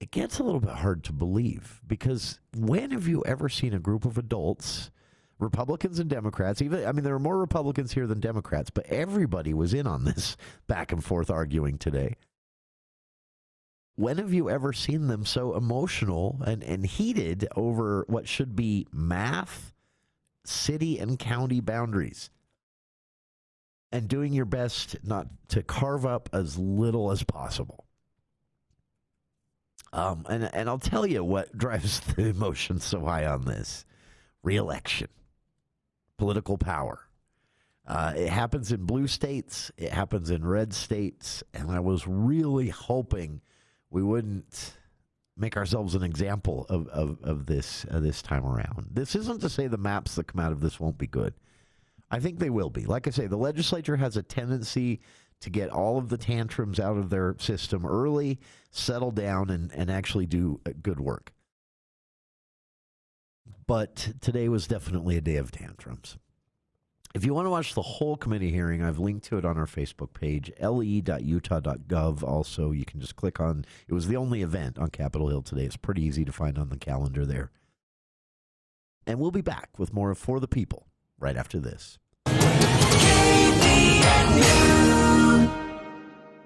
it gets a little bit hard to believe, because when have you ever seen a group of adults, Republicans and Democrats, there were more Republicans here than Democrats, but everybody was in on this back and forth arguing today. When have you ever seen them so emotional and heated over what should be math, city and county boundaries? And doing your best not to carve up as little as possible. And I'll tell you what drives the emotions so high on this. Re-election. Political power. It happens in blue states. It happens in red states. And I was really hoping we wouldn't make ourselves an example of this time around. This isn't to say the maps that come out of this won't be good. I think they will be. Like I say, the legislature has a tendency to get all of the tantrums out of their system early, settle down, and actually do good work. But today was definitely a day of tantrums. If you want to watch the whole committee hearing, I've linked to it on our Facebook page, le.utah.gov. Also, you can just click on, it was the only event on Capitol Hill today. It's pretty easy to find on the calendar there. And we'll be back with more of For the People right after this.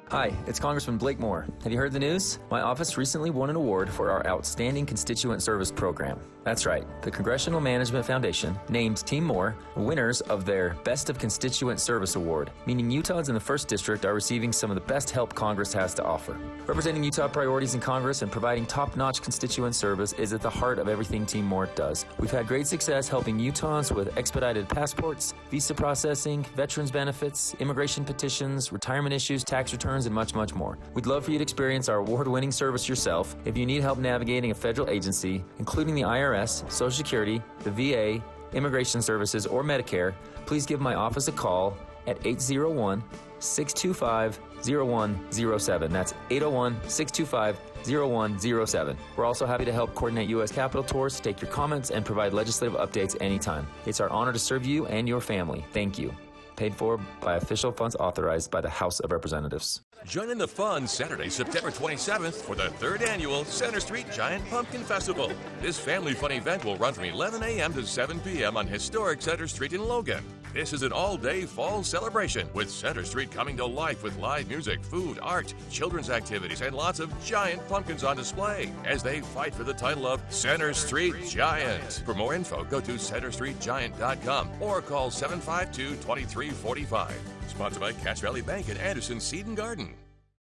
Hi, it's Congressman Blake Moore. Have you heard the news? My office recently won an award for our Outstanding Constituent Service Program. That's right. The Congressional Management Foundation named Team Moore winners of their Best of Constituent Service Award, meaning Utahns in the 1st District are receiving some of the best help Congress has to offer. Representing Utah priorities in Congress and providing top-notch constituent service is at the heart of everything Team Moore does. We've had great success helping Utahns with expedited passports, visa processing, veterans benefits, immigration petitions, retirement issues, tax returns, and much, much more. We'd love for you to experience our award-winning service yourself. If you need help navigating a federal agency, including the IRS, Social Security, the VA, Immigration Services, or Medicare, please give my office a call at 801-625-0107. That's 801-625-0107. We're also happy to help coordinate U.S. Capitol tours, take your comments, and provide legislative updates anytime. It's our honor to serve you and your family. Thank you. paid for by official funds authorized by the House of Representatives. Join in the fun Saturday, September 27th for the 3rd annual Center Street Giant Pumpkin Festival. This family fun event will run from 11 a.m. to 7 p.m. on historic Center Street in Logan. This is an all-day fall celebration with Center Street coming to life with live music, food, art, children's activities, and lots of giant pumpkins on display as they fight for the title of Center Street Giant. For more info, go to centerstreetgiant.com or call 752-2345. Sponsored by Cache Valley Bank and Anderson Seed and Garden.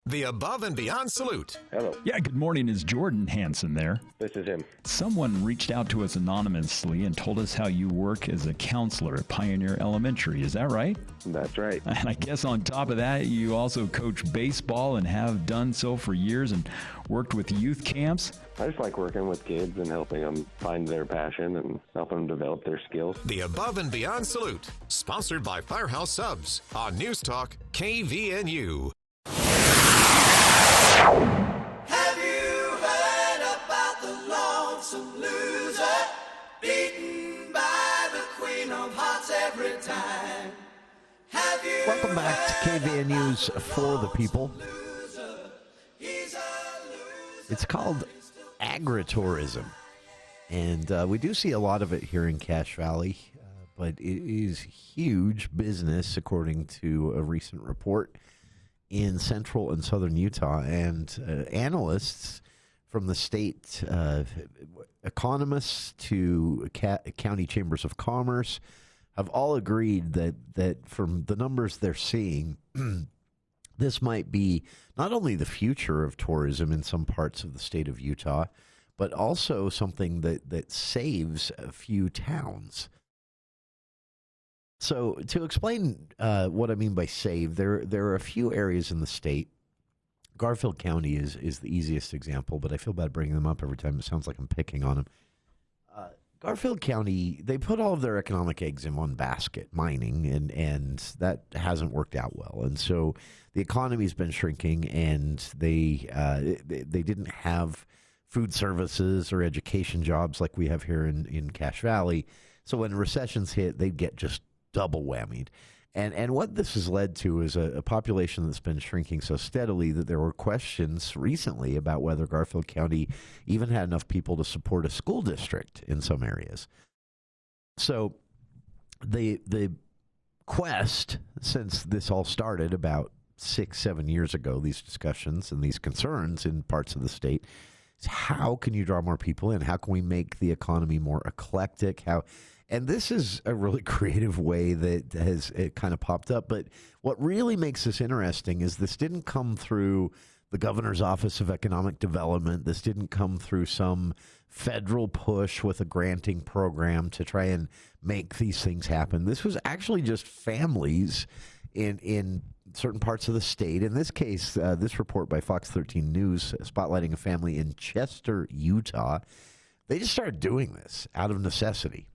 The Above and Beyond Salute. Hello. Yeah, good morning. Is Jordan Hansen there? This is him. Someone reached out to us anonymously and told us how you work as a counselor at Pioneer Elementary. Is that right? That's right. And I guess on top of that, you also coach baseball and have done so for years and worked with youth camps. I just like working with kids and helping them find their passion and helping them develop their skills. The Above and Beyond Salute, sponsored by Firehouse Subs on News Talk KVNU. Have you heard about the lonesome loser, beaten by the Queen of Hearts every time? Have you Welcome back to KVNU's For the People. It's called Agritourism, and we do see a lot of it here in Cache Valley, but it is huge business, according to a recent report in central and southern Utah, and analysts from the state, economists to county chambers of commerce, have all agreed that from the numbers they're seeing, this might be not only the future of tourism in some parts of the state of Utah, but also something that saves a few towns. So to explain what I mean by save, there are a few areas in the state. Garfield County is the easiest example, but I feel bad bringing them up every time. It sounds like I'm picking on them. Garfield County, they put all of their economic eggs in one basket, mining, and that hasn't worked out well. And so the economy's been shrinking, and they didn't have food services or education jobs like we have here in Cache Valley. So when recessions hit, they'd get just double whammied. And what this has led to is a population that's been shrinking so steadily that there were questions recently about whether Garfield County even had enough people to support a school district in some areas. So the quest, since this all started about 6-7 years ago, these discussions and these concerns in parts of the state, is how can you draw more people in? How can we make the economy more eclectic? And this is a really creative way that it kind of popped up. But what really makes this interesting is this didn't come through the governor's office of economic development. This didn't come through some federal push with a granting program to try and make these things happen. This was actually just families in certain parts of the state. In this case, this report by Fox 13 News spotlighting a family in Chester, Utah. They just started doing this out of necessity.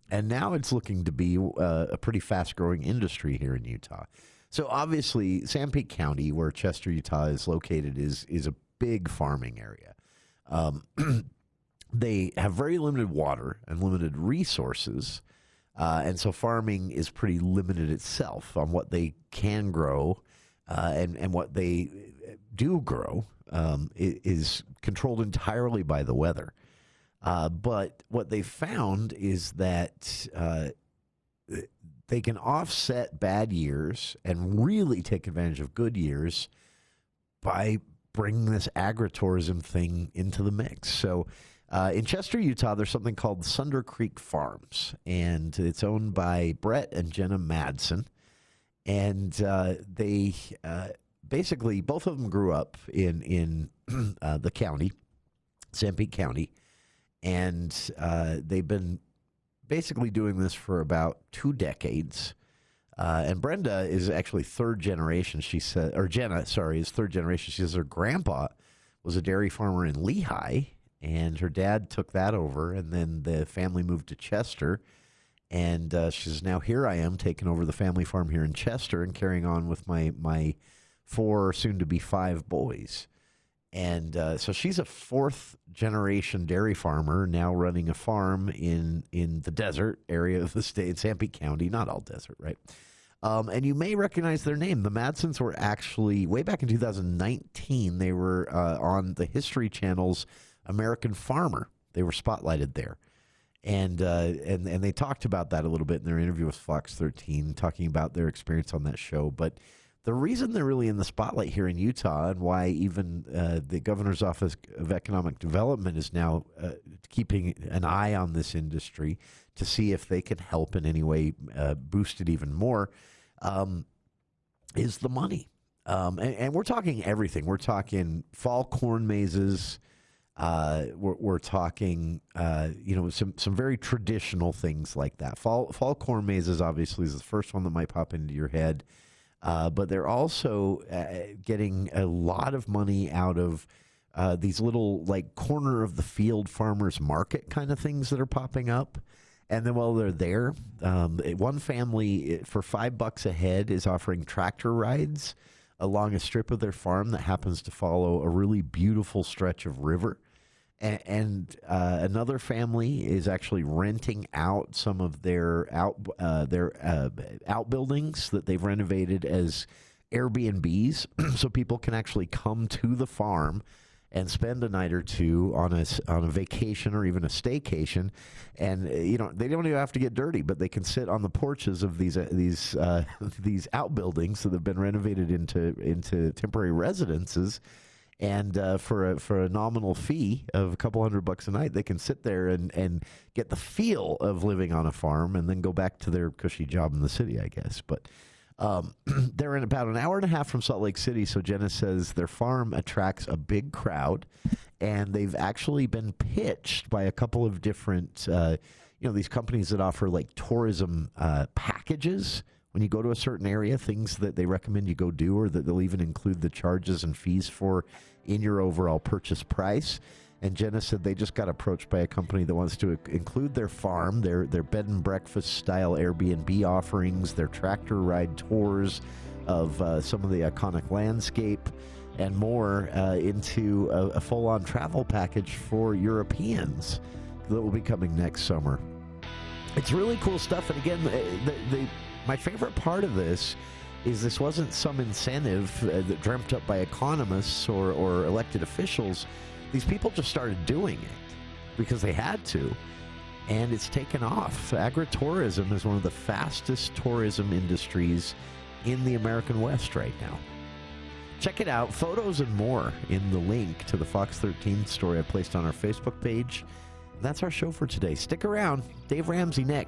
And now it's looking to be a pretty fast-growing industry here in Utah. So obviously, Sanpete County, where Chester, Utah is located, is a big farming area. They have very limited water and limited resources, and so farming is pretty limited itself on what they can grow, and what they do grow is controlled entirely by the weather. But what they found is that they can offset bad years and really take advantage of good years by bringing this agritourism thing into the mix. So in Chester, Utah, there's something called Sunder Creek Farms, and it's owned by Brett and Jenna Madsen. And they basically, both of them grew up in the county, Sanpete County. And they've been basically doing this for about 2 decades. And Brenda is actually third generation, she said, or Jenna, sorry, is third generation. She says her grandpa was a dairy farmer in Lehigh, and her dad took that over, and then the family moved to Chester. And she says, now here I am taking over the family farm here in Chester and carrying on with my 4, soon-to-be 5 boys. And so she's a 4th-generation dairy farmer now running a farm in the desert area of the state, Sanpete County. Not all desert, right? And you may recognize their name. The Madsons were actually, way back in 2019, they were on the History Channel's American Farmer. They were spotlighted there. And they talked about that a little bit in their interview with Fox 13, talking about their experience on that show. But the reason they're really in the spotlight here in Utah, and why even the Governor's Office of Economic Development is now keeping an eye on this industry to see if they can help in any way boost it even more, is the money. And we're talking everything. We're talking fall corn mazes. We're talking, some very traditional things like that. Fall corn mazes obviously is the first one that might pop into your head. But they're also getting a lot of money out of these little like corner of the field farmers market kind of things that are popping up. And then while they're there, one family for $5 a head is offering tractor rides along a strip of their farm that happens to follow a really beautiful stretch of river. And another family is actually renting out some of their outbuildings that they've renovated as Airbnbs, so people can actually come to the farm and spend a night or two on a vacation or even a staycation, and they don't even have to get dirty, but they can sit on the porches of these outbuildings that have been renovated into temporary residences. And for a nominal fee of a couple $100 a night, they can sit there and get the feel of living on a farm and then go back to their cushy job in the city, I guess. But they're in about an hour and a half from Salt Lake City, so Jenna says their farm attracts a big crowd, and they've actually been pitched by a couple of different, these companies that offer like tourism packages. When you go to a certain area, things that they recommend you go do, or that they'll even include the charges and fees for in your overall purchase price. And Jenna said they just got approached by a company that wants to include their farm, their bed and breakfast style Airbnb offerings, their tractor ride tours of some of the iconic landscape, and more into a full-on travel package for Europeans that will be coming next summer. It's really cool stuff. And again, my favorite part of this is this wasn't some incentive that dreamt up by economists or elected officials. These people just started doing it because they had to, and it's taken off. Agritourism is one of the fastest tourism industries in the American West right now. Check it out. Photos and more in the link to the Fox 13 story I placed on our Facebook page. That's our show for today. Stick around. Dave Ramsey next.